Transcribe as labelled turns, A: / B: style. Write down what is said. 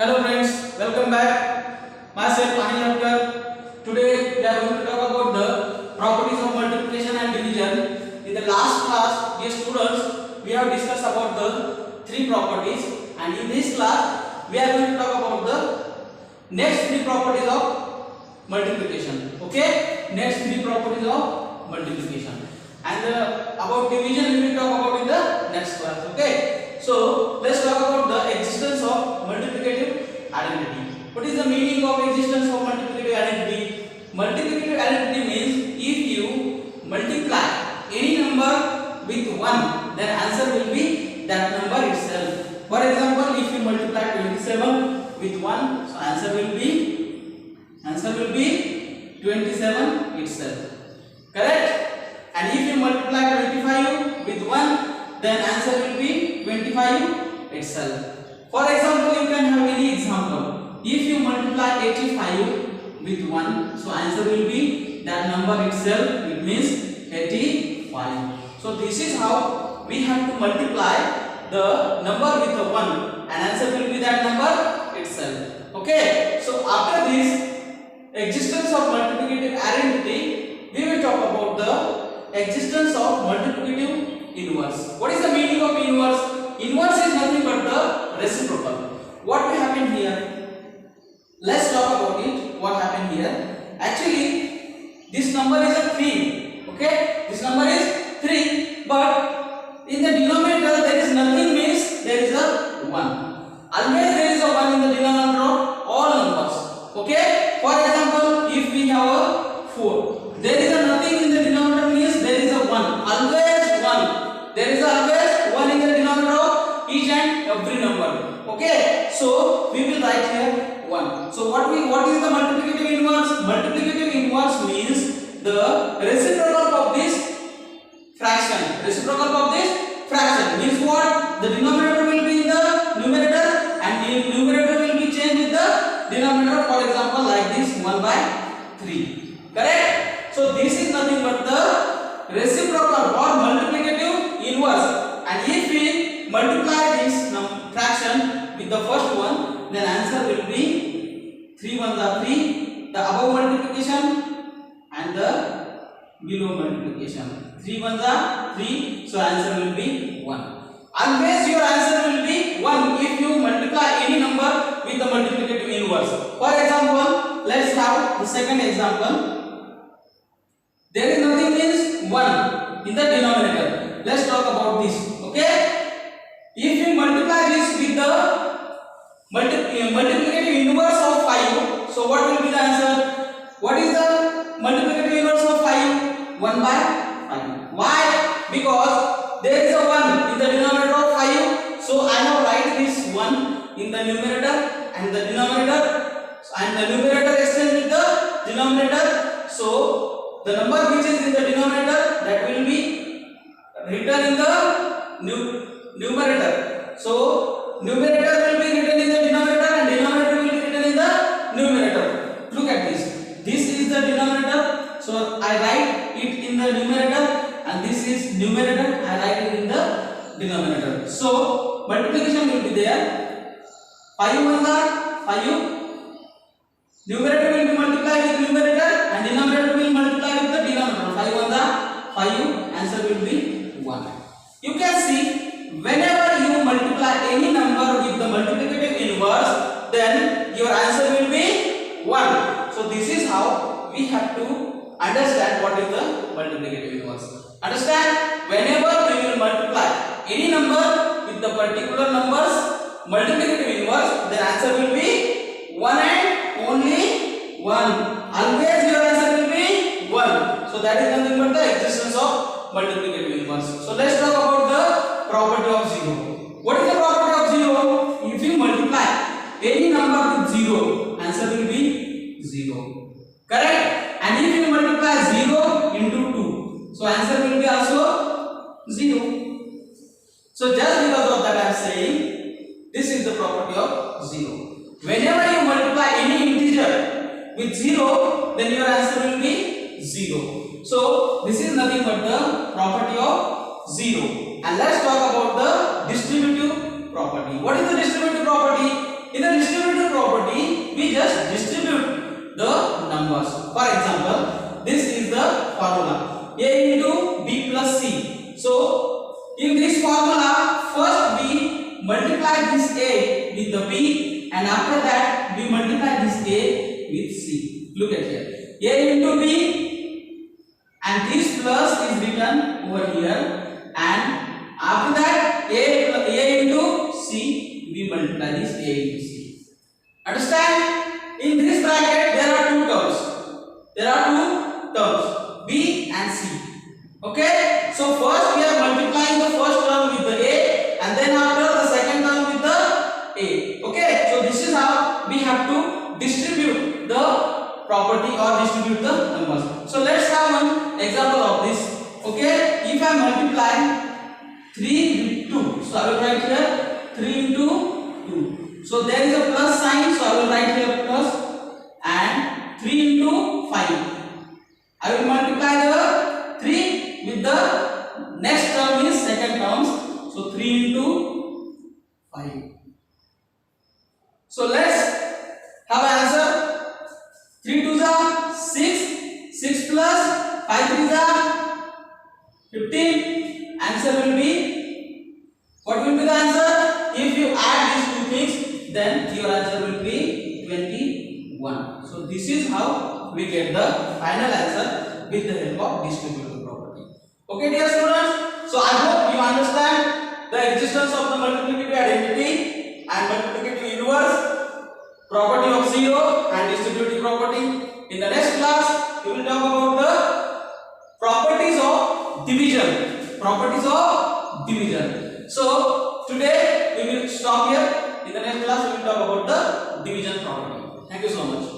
A: Hello friends, welcome back. Myself Untitled. Today we are going to talk about the properties of multiplication and division. In the last class, dear students, we have discussed about the three properties, and in this class we are going to talk about the next three properties of multiplication. Okay, next three properties of multiplication, and about division we will talk about in the next class. Okay. So let's talk about the existence of multiplicative identity. What is the meaning of existence of multiplicative identity? Multiplicative identity means if you multiply any number with 1, then answer will be that number itself. For example, if you multiply 27 with 1, so answer will be 27 itself. Correct? And if you multiply 25 with 1, then answer will be 25 itself. For example, you can have any example. If you multiply 85 with 1, so answer will be that number itself. It means 85. So this is how we have to multiply the number with the 1, and answer will be that number itself. Okay. So after this existence of multiplicative identity, we will talk about the existence of multiplicative inverse. What is the meaning of inverse? Inverse is nothing but the reciprocal. What will happen here? Let's talk about it. What happened here? Actually, this number is a 3. Okay, this number is 3, but in the denominator there is nothing, means there is a 1. Always there is a 1 in the denominator of all numbers. Okay. For example, if we have a 4, there is a nothing in the denominator, means there is a 1. Always 1. There is always 1 in the denominator of each and every number. Okay. So we will write here 1. So what is the multiplicative inverse? Multiplicative inverse means the reciprocal of this fraction. Reciprocal of this fraction means what? The denominator will be in the numerator, and the numerator will be changed with the denominator. For example, like this 1 by 3. Correct? So this is nothing but the reciprocal or multiplicative inverse, and if we multiply this fraction with the first one, then answer will be 3 1s are 3, the above multiplication and the below multiplication. 3 1s are 3, so answer will be 1. Always your answer will be 1 if you multiply any number with the multiplicative inverse. For example, let's have the second example. There is nothing, means 1 in the denominator. Let's talk about this. Okay. If we multiply this with the multiplicative inverse of 5, so what will be the answer? What is the multiplicative inverse of 5? 1 by 5. Why? Because there is a 1 in the denominator of 5. So I have write this 1 in the numerator and the denominator, and the numerator exchange with the denominator. So the number which is in the denominator, that will be written in the numerator. So numerator will be written in the denominator, and denominator will be written in the numerator. Look at this. This is the denominator, so I write it in the numerator, and this is numerator, I write it in the denominator. So multiplication will be there. 5 1s are 5. Numerator will be multiplied with numerator, and denominator will multiply with the denominator. 5 1s are 5. Answer will be 1. You can see, whenever you multiply any number with the multiplicative inverse, then your answer will be 1. So this is how we have to understand what is the multiplicative inverse. Understand? Whenever we will multiply any number with the particular numbers multiplicative inverse, their answer will be 1 and only 1. Always your answer will be 1. So that is nothing but the existence of multiplicative inverse. So let's talk about the property of 0. What is the property of 0? If you multiply any number with 0, answer will be 0. Correct? And if you multiply 0 into 2, so answer will be also 0. So just because of that I am saying this is the property of 0. Whenever you multiply any integer with 0, then your answer will be 0. So this is nothing but the property of 0. And let's talk about the distributive property. What is the distributive property? In the distributive we just distribute the numbers. For example, this is the formula A into B plus C. So in this formula, first we multiply this A with the B, and after that we multiply this A with C. Look at here, A into B, and this plus is written over here, and after that A into C, we multiply this A into C. Understand? In this bracket there are two terms. There are two terms, B and C. Okay? So first we are multiplying the first term with the A, and then after the second term with the A. Okay? So this is how we have to distribute the property or distribute the numbers. So let's have one example of this. Okay? If I multiply 3 with 2, so I will write here 3 into 2. So there is a plus sign, so I will write here plus, and 3 into 5. I will multiply the 3 with the next term is second terms, so 3 into 5. So let's have an answer. 3 2s are 6, 6 plus 5 3s are 15. Answer will be, what will be the answer? If you add these two things, then your answer will be 21. So this is how we get the final answer with the help of distributive property. Okay, dear students. So I hope you understand the existence of the multiplicative identity and multiplicative inverse, property of zero, and distributive property. In the next class, we will talk about the properties of division. Properties of division. So today we will stop here. In the next class we will talk about the division property. Thank you so much.